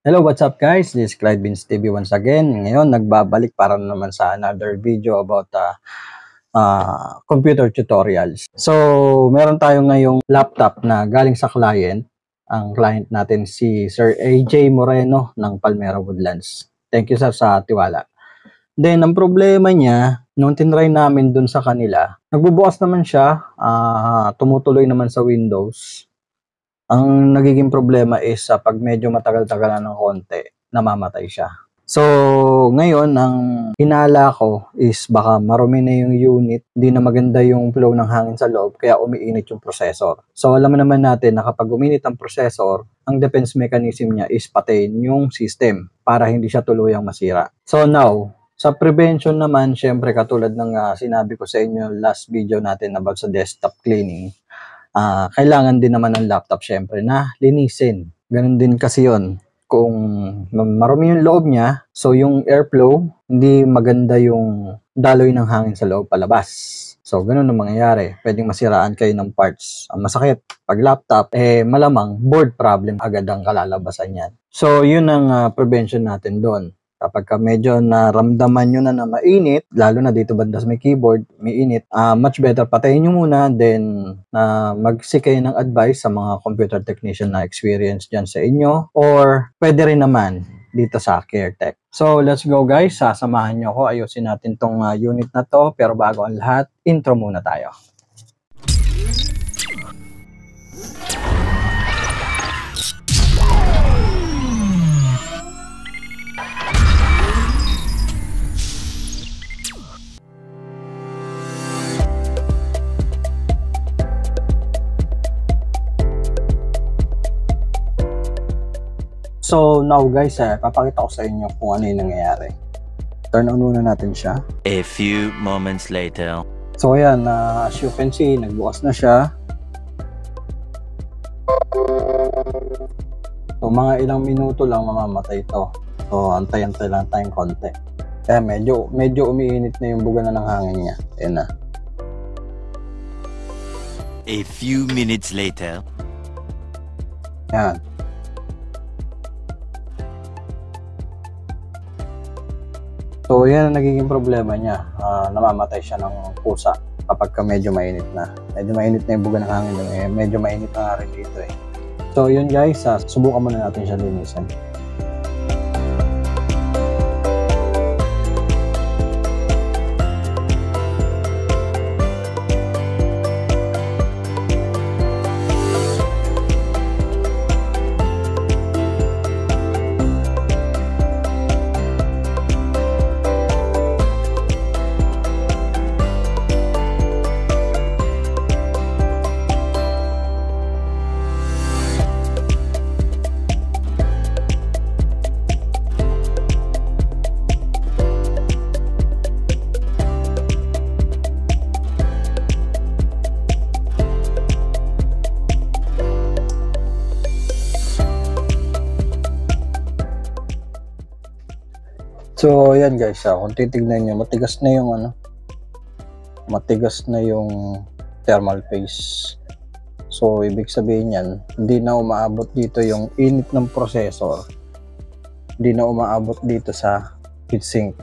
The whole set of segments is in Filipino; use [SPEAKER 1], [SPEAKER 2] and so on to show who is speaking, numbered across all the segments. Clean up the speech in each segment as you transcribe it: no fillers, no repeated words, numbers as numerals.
[SPEAKER 1] Hello, what's up guys? This is Clyde Beans TV once again. Ngayon, nagbabalik para naman sa another video about computer tutorials. So, meron tayo ngayong laptop na galing sa client. Ang client natin si Sir AJ Moreno ng Palmera Woodlands. Thank you sir sa tiwala. Then, ang problema niya, nung tinry namin dun sa kanila, nagbubukas naman siya, tumutuloy naman sa Windows. Ang nagiging problema is pag medyo matagal-tagal na ng konti, namamatay siya. So, ngayon, ang hinala ko is baka marumi na yung unit, hindi na maganda yung flow ng hangin sa loob, kaya umiinit yung processor. So, alam naman natin na kapag uminit ang processor, ang defense mechanism niya is patayin yung system para hindi siya tuluyang masira. So, now, sa prevention naman, syempre katulad ng sinabi ko sa inyo last video natin about sa desktop cleaning, kailangan din naman ng laptop syempre na linisin. Ganun din kasi yon. Kung marumi yung loob niya, so yung airflow, hindi maganda yung daloy ng hangin sa loob palabas. So, ganun ang mangyayari. Pwedeng masiraan kayo ng parts. Ang masakit, pag laptop, malamang board problem agad ang kalalabasan yan. So, yun ang prevention natin doon. Kapag medyo naramdaman nyo na mainit, lalo na dito banda sa may keyboard, may init, much better patayin nyo muna, then mag-seek kayo ng advice sa mga computer technician na experience dyan sa inyo, or pwede rin naman dito sa CareTech. So, let's go guys, sasamahan nyo ako, ayusin natin tong unit na to, pero bago ang lahat, intro muna tayo. So now guys, papakita ko sa inyo kung ano yung nangyayari. Turn on muna natin siya.
[SPEAKER 2] A few moments later.
[SPEAKER 1] So ayan, as you can see, nagbukas na siya. So mga ilang minuto lang mamamatay ito. So antay-antay lang tayong konti. Kaya medyo umiinit na yung buga na ng hangin niya. Ayan na.
[SPEAKER 2] A few minutes later.
[SPEAKER 1] Ayan. So, yan ang nagiging problema niya. Namamatay siya ng pusa kapag medyo mainit na. Medyo mainit na yung buga ng hangin. Medyo mainit na nga rin dito eh. So, yun guys. Subukan muna natin siya linisin. So, ayan guys, kung titignan nyo, matigas na yung thermal paste. So, ibig sabihin yan, hindi na umaabot dito yung init ng processor. Hindi na umaabot dito sa heatsink.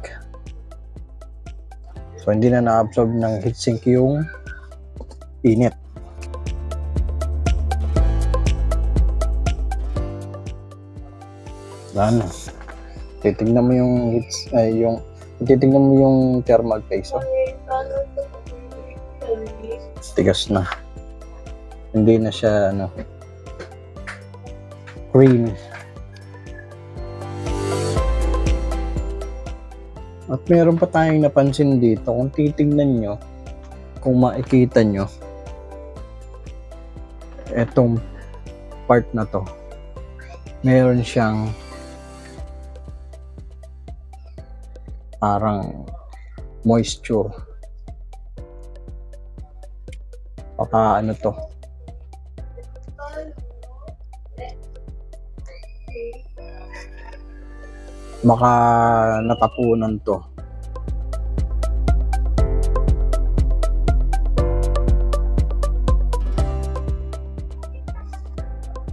[SPEAKER 1] So, hindi na na-absorb ng heatsink yung init. Ano? Titignan mo yung titignan mo yung thermal paste. Tigas na. Hindi na siya cream. At meron pa tayong napansin dito. Kung titignan nyo, kung makikita nyo, etong part na to, meron siyang parang moisture. Baka to. Baka natapunan to.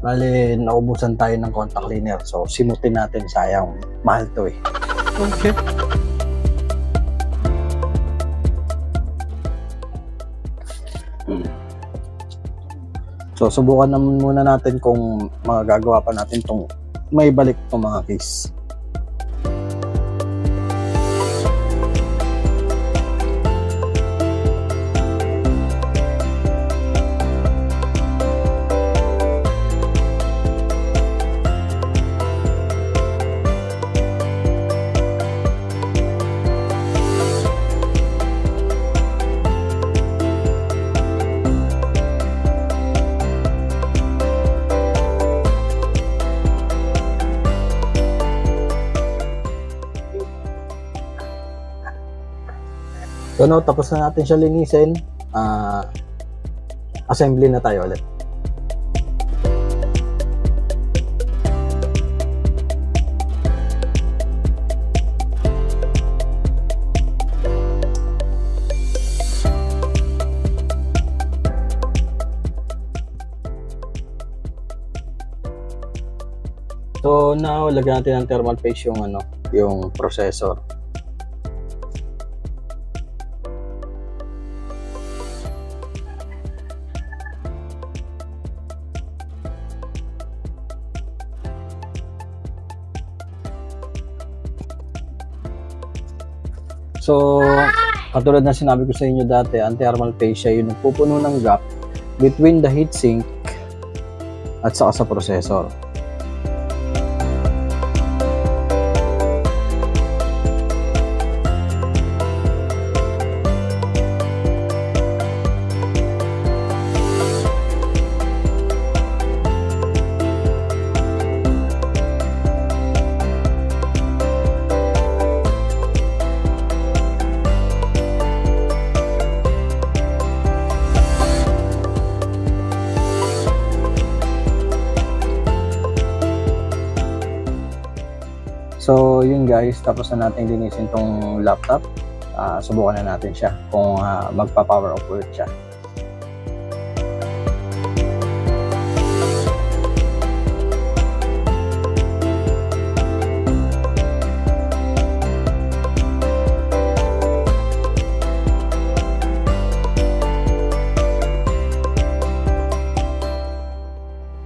[SPEAKER 1] Bali, naubusan tayo ng contact cleaner. So, simutin natin. Sayang, mahal to eh.
[SPEAKER 3] Okay.
[SPEAKER 1] So, subukan naman muna natin kung magagawa pa natin itong may balik itong mga case. So, no, tapos na natin siya linisin. Assembly na tayo ulit. So, now, lagyan natin ng thermal paste yung processor. So, katulad na sinabi ko sa inyo dati, ang thermal paste siya yung nagpupuno ng gap between the heatsink at saka sa processor. So, yun guys, tapos na natin linisin tong laptop. Subukan na natin siya kung magpa-power off ulit siya.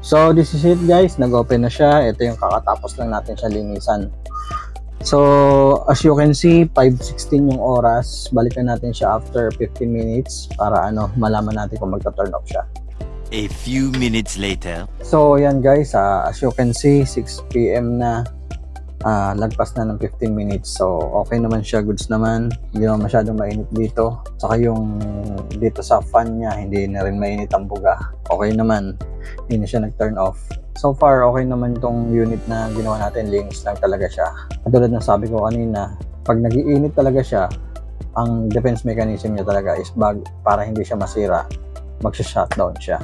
[SPEAKER 1] So, this is it guys. Nag-open na siya. Ito yung kakatapos lang natin siya linisan. So, as you can see, 5:16 yung oras. Balikan natin siya after 15 minutes para malaman natin kung magta-turn off siya.
[SPEAKER 2] A few minutes later.
[SPEAKER 1] So, yan guys. As you can see, 6 PM na. Lagpas na ng 15 minutes. So, okay naman siya. Goods naman. Hindi naman masyadong mainit dito. Saka yung dito sa fan niya, hindi na rin mainit ang buga. Okay naman. Hindi na siya nag-turn off. So far, okay naman itong unit na ginawa natin. Linis lang talaga siya. Katulad ng sabi ko kanina, pag nag-iinit talaga siya, ang defense mechanism niya talaga is para hindi siya masira, magsha-shutdown siya.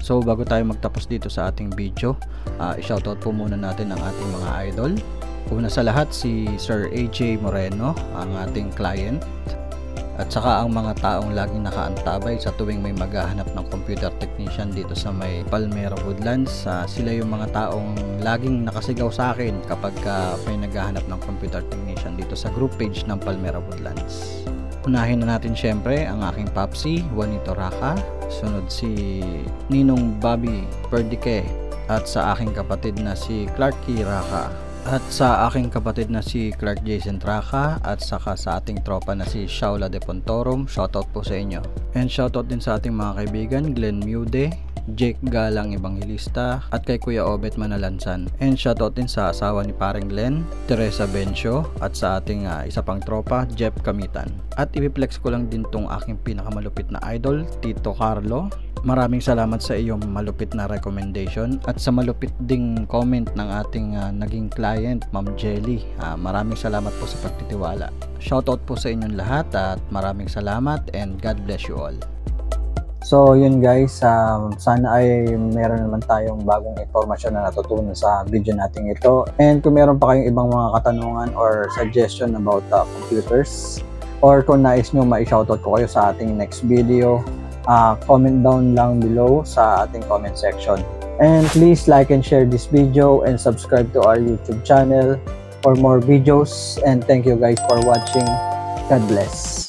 [SPEAKER 3] So bago tayo magtapos dito sa ating video, i-shoutout po muna natin ang ating mga idol. Una sa lahat si Sir AJ Moreno, ang ating client. At saka ang mga taong laging nakaantabay sa tuwing may maghahanap ng computer technician dito sa may Palmera Woodlands. Sila yung mga taong laging nakasigaw sa akin kapag may naghahanap ng computer technician dito sa group page ng Palmera Woodlands. Unahin na natin syempre ang aking papsi, Juanito Raca. Sunod si Ninong Bobby Perdike. At sa aking kapatid na si Clarky Raca. At sa aking kapatid na si Clark Jason Traca. At saka sa ating tropa na si Shaula de Pontorum. Shoutout po sa inyo. And shoutout din sa ating mga kaibigan, Glenn Mude, Jake Galang Evangelista, at kay Kuya Obet Manalansan. And shoutout din sa asawa ni Paring Glenn, Teresa Bencio, at sa ating isa pang tropa, Jeff Kamitan. At ipiplex ko lang din tong aking pinakamalupit na idol, Tito Carlo. Maraming salamat sa iyong malupit na recommendation at sa malupit ding comment ng ating naging client, Ma'am Jelly. Maraming salamat po sa pagtitiwala. Shoutout po sa inyong lahat at maraming salamat and God bless you all.
[SPEAKER 1] So yun guys, sana ay meron naman tayong bagong informasyon na natutunan sa video natin ito. And kung meron pa kayong ibang mga katanungan or suggestion about computers, or kung nais nyo ma-shoutout ko kayo sa ating next video, comment down lang below sa ating comment section. And please like and share this video and subscribe to our YouTube channel for more videos. And thank you guys for watching. God bless.